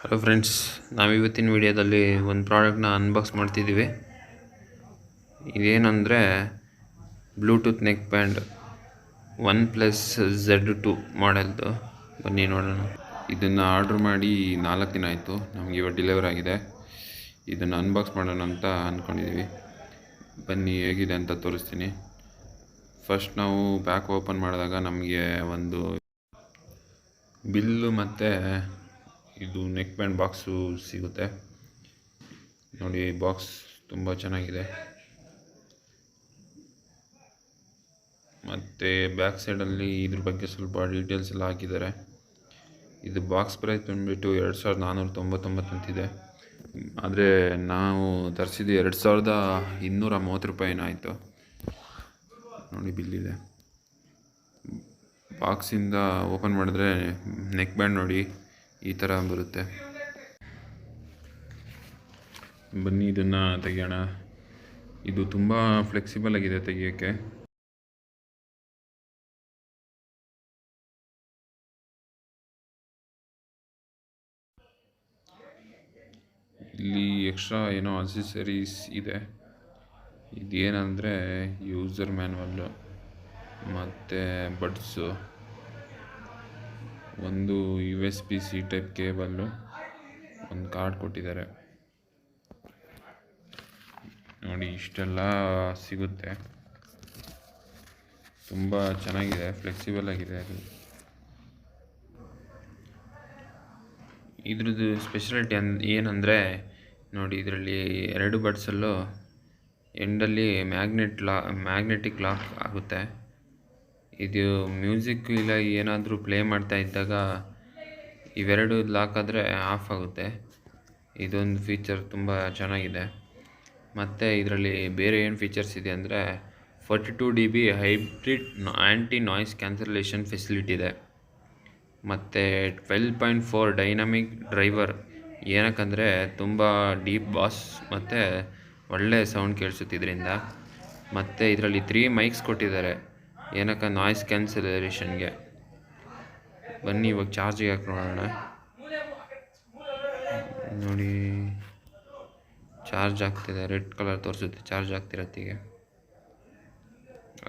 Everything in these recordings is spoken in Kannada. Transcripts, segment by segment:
ಹಲೋ ಫ್ರೆಂಡ್ಸ್, ನಾವಿವತ್ತಿನ ವಿಡಿಯೋದಲ್ಲಿ ಒಂದು ಪ್ರಾಡಕ್ಟ್ನ ಅನ್ಬಾಕ್ಸ್ ಮಾಡ್ತಿದ್ದೀವಿ. ಇದೇನೆಂದರೆ Bluetooth neck band OnePlus Z2 ಮಾಡೆಲ್ದು. ಬನ್ನಿ ನೋಡೋಣ. ಇದನ್ನು ಆರ್ಡ್ರ್ ಮಾಡಿ 4 ದಿನ ಆಯಿತು, ನಮಗೆ ಇವತ್ತು ಡೆಲಿವರ್ ಆಗಿದೆ. ಇದನ್ನು ಅನ್ಬಾಕ್ಸ್ ಮಾಡೋಣ ಅಂತ ಅಂದ್ಕೊಂಡಿದ್ದೀವಿ. ಬನ್ನಿ ಹೇಗಿದೆ ಅಂತ ತೋರಿಸ್ತೀನಿ. ಫಸ್ಟ್ ನಾವು ಬ್ಯಾಕ್ ಓಪನ್ ಮಾಡಿದಾಗ ನಮಗೆ ಒಂದು ಬಿಲ್ಲು ಮತ್ತು ಇದು ನೆಕ್ ಬ್ಯಾಂಡ್ ಬಾಕ್ಸು ಸಿಗುತ್ತೆ. ನೋಡಿ, ಬಾಕ್ಸ್ ತುಂಬ ಚೆನ್ನಾಗಿದೆ. ಮತ್ತು ಬ್ಯಾಕ್ ಸೈಡಲ್ಲಿ ಇದ್ರ ಬಗ್ಗೆ ಸ್ವಲ್ಪ ಡೀಟೇಲ್ಸ್ ಎಲ್ಲ ಹಾಕಿದ್ದಾರೆ. ಇದು ಬಾಕ್ಸ್ ಪ್ರೈಸ್ ಬಂದುಬಿಟ್ಟು 2499 ಅಂತಿದೆ. ಆದರೆ ನಾವು ತರಿಸಿದ್ದು 2230 ರೂಪಾಯಿನ ಆಯಿತು. ನೋಡಿ, ಬಿಲ್ಲಿದೆ. ಬಾಕ್ಸಿಂದ ಓಪನ್ ಮಾಡಿದ್ರೆ ನೆಕ್ ಬ್ಯಾಂಡ್ ನೋಡಿ ಈ ಥರ ಬರುತ್ತೆ. ಬನ್ನಿ ಇದನ್ನು ತೆಗೆಯೋಣ. ಇದು ತುಂಬ ಫ್ಲೆಕ್ಸಿಬಲ್ ಆಗಿದೆ ತೆಗಿಯೋಕ್ಕೆ. ಇಲ್ಲಿ ಎಕ್ಸ್ಟ್ರಾ ಏನೋ ಅಕ್ಸೆಸರೀಸ್ ಇದೆ. ಇದೇನೆಂದರೆ ಯೂಸರ್ ಮ್ಯಾನ್ಯಲ್ಲು ಮತ್ತು ಬಡ್ಸು, ಒಂದು USB-C ಟೈಪ್ ಕೇಬಲ್ಲು, ಒಂದು ಕಾರ್ಡ್ ಕೊಟ್ಟಿದ್ದಾರೆ. ನೋಡಿ, ಇಷ್ಟೆಲ್ಲ ಸಿಗುತ್ತೆ. ತುಂಬ ಚೆನ್ನಾಗಿದೆ, ಫ್ಲೆಕ್ಸಿಬಲ್ ಆಗಿದೆ. ಅದು ಇದ್ರದ್ದು ಸ್ಪೆಷಾಲಿಟಿ ಏನಂದರೆ ನೋಡಿ, ಇದರಲ್ಲಿ 2 ಬಡ್ಸಲ್ಲೂ ಎಂಡಲ್ಲಿ ಮ್ಯಾಗ್ನೆಟಿಕ್ ಲಾಕ್ ಆಗುತ್ತೆ. ಇದು ಮ್ಯೂಸಿಕ್ ಇಲ್ಲ ಏನಾದರೂ ಪ್ಲೇ ಮಾಡ್ತಾ ಇದ್ದಾಗ ಇವೆರಡು ಲಾಕ್ ಆದರೆ ಆಫ್ ಆಗುತ್ತೆ. ಇದೊಂದು ಫೀಚರ್ ತುಂಬ ಚೆನ್ನಾಗಿದೆ. ಮತ್ತು ಇದರಲ್ಲಿ ಬೇರೆ ಏನು ಫೀಚರ್ಸ್ ಇದೆ ಅಂದರೆ 42 dB ಹೈಬ್ರಿಡ್ ಆ್ಯಂಟಿ ನಾಯ್ಸ್ ಕ್ಯಾನ್ಸಲೇಷನ್ ಫೆಸಿಲಿಟಿ ಇದೆ. ಮತ್ತು 12.4 ಡೈನಾಮಿಕ್ ಡ್ರೈವರ್, ಏನಕ್ಕಂದರೆ ತುಂಬ ಡೀಪ್ ಬಾಸ್ ಮತ್ತು ಒಳ್ಳೆ ಸೌಂಡ್ ಕೇಳಿಸುತ್ತಿದ್ದರಿಂದ. ಮತ್ತು ಇದರಲ್ಲಿ 3 ಮೈಕ್ಸ್ ಕೊಟ್ಟಿದ್ದಾರೆ, ಏನಕ್ಕೆ ನಾಯ್ಸ್ ಕ್ಯಾನ್ಸಲೇಷನ್ಗೆ. ಬನ್ನಿ ಇವಾಗ ಚಾರ್ಜಿಗೆ ಹಾಕಿ ನೋಡೋಣ. ನೋಡಿ, ಚಾರ್ಜ್ ಆಗ್ತಿದೆ, ರೆಡ್ ಕಲರ್ ತೋರಿಸುತ್ತೆ ಚಾರ್ಜ್ ಆಗ್ತಿರತ್ತೀಗೆ.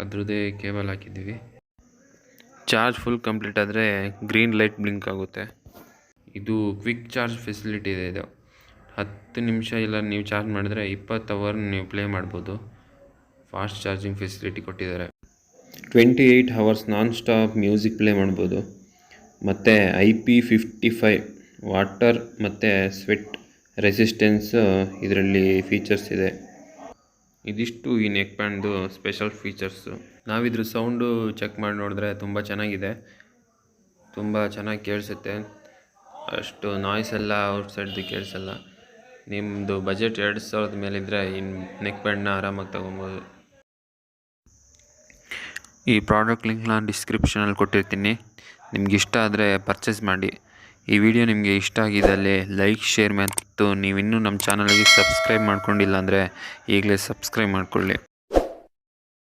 ಅದ್ರದ್ದೇ ಕೇಬಲ್ ಹಾಕಿದ್ದೀವಿ. ಚಾರ್ಜ್ ಫುಲ್ ಕಂಪ್ಲೀಟ್ ಆದರೆ ಗ್ರೀನ್ ಲೈಟ್ ಬ್ಲಿಂಕ್ ಆಗುತ್ತೆ. ಇದು ಕ್ವಿಕ್ ಚಾರ್ಜ್ ಫೆಸಿಲಿಟಿ ಇದೆ. ಇದು 10 ನಿಮಿಷ ಇಲ್ಲ ನೀವು ಚಾರ್ಜ್ ಮಾಡಿದ್ರೆ 20 ಅವರ್ ನೀವು ಪ್ಲೇ ಮಾಡ್ಬೋದು. ಫಾಸ್ಟ್ ಚಾರ್ಜಿಂಗ್ ಫೆಸಿಲಿಟಿ ಕೊಟ್ಟಿದ್ದಾರೆ. 28 hours non stop music play ಮಾಡ್ಬೋದು. ಮತ್ತು IP55 ವಾಟರ್ ಮತ್ತು ಸ್ವೆಟ್ ರೆಸಿಸ್ಟೆನ್ಸ್ ಇದರಲ್ಲಿ ಫೀಚರ್ಸ್ ಇದೆ. ಇದಿಷ್ಟು ಈ ನೆಕ್ ಬ್ಯಾಂಡ್ದು ಸ್ಪೆಷಲ್ ಫೀಚರ್ಸು. ನಾವಿದ್ರ ಸೌಂಡು ಚೆಕ್ ಮಾಡಿ ನೋಡಿದ್ರೆ ತುಂಬ ಚೆನ್ನಾಗಿದೆ, ತುಂಬ ಚೆನ್ನಾಗಿ ಕೇಳಿಸುತ್ತೆ. ಅಷ್ಟು ನಾಯ್ಸ್ ಎಲ್ಲ ಔಟ್ಸೈಡ್ದು ಕೇಳಿಸಲ್ಲ. ನಿಮ್ಮದು ಬಜೆಟ್ 2000 ಮೇಲಿದ್ದರೆ ಈ ನೆಕ್ ಬ್ಯಾಂಡ್ನ ಆರಾಮಾಗಿ ತೊಗೊಬೋದು. ಈ ಪ್ರಾಡಕ್ಟ್ ಲಿಂಕ್ ನಾನು ಡಿಸ್ಕ್ರಿಪ್ಷನಲ್ಲಿ ಕೊಟ್ಟಿರ್ತೀನಿ. ನಿಮ್ಗೆ ಇಷ್ಟ ಆದರೆ ಪರ್ಚೇಸ್ ಮಾಡಿ. ಈ ವಿಡಿಯೋ ನಿಮಗೆ ಇಷ್ಟ ಆಗಿದ್ದಲ್ಲಿ ಲೈಕ್, ಶೇರ್ ಮತ್ತು ನೀವಿನ್ನೂ ನಮ್ಮ ಚಾನಲ್ಗೆ ಸಬ್ಸ್ಕ್ರೈಬ್ ಮಾಡ್ಕೊಂಡಿಲ್ಲ ಅಂದರೆ ಈಗಲೇ ಸಬ್ಸ್ಕ್ರೈಬ್ ಮಾಡಿಕೊಳ್ಳಿ.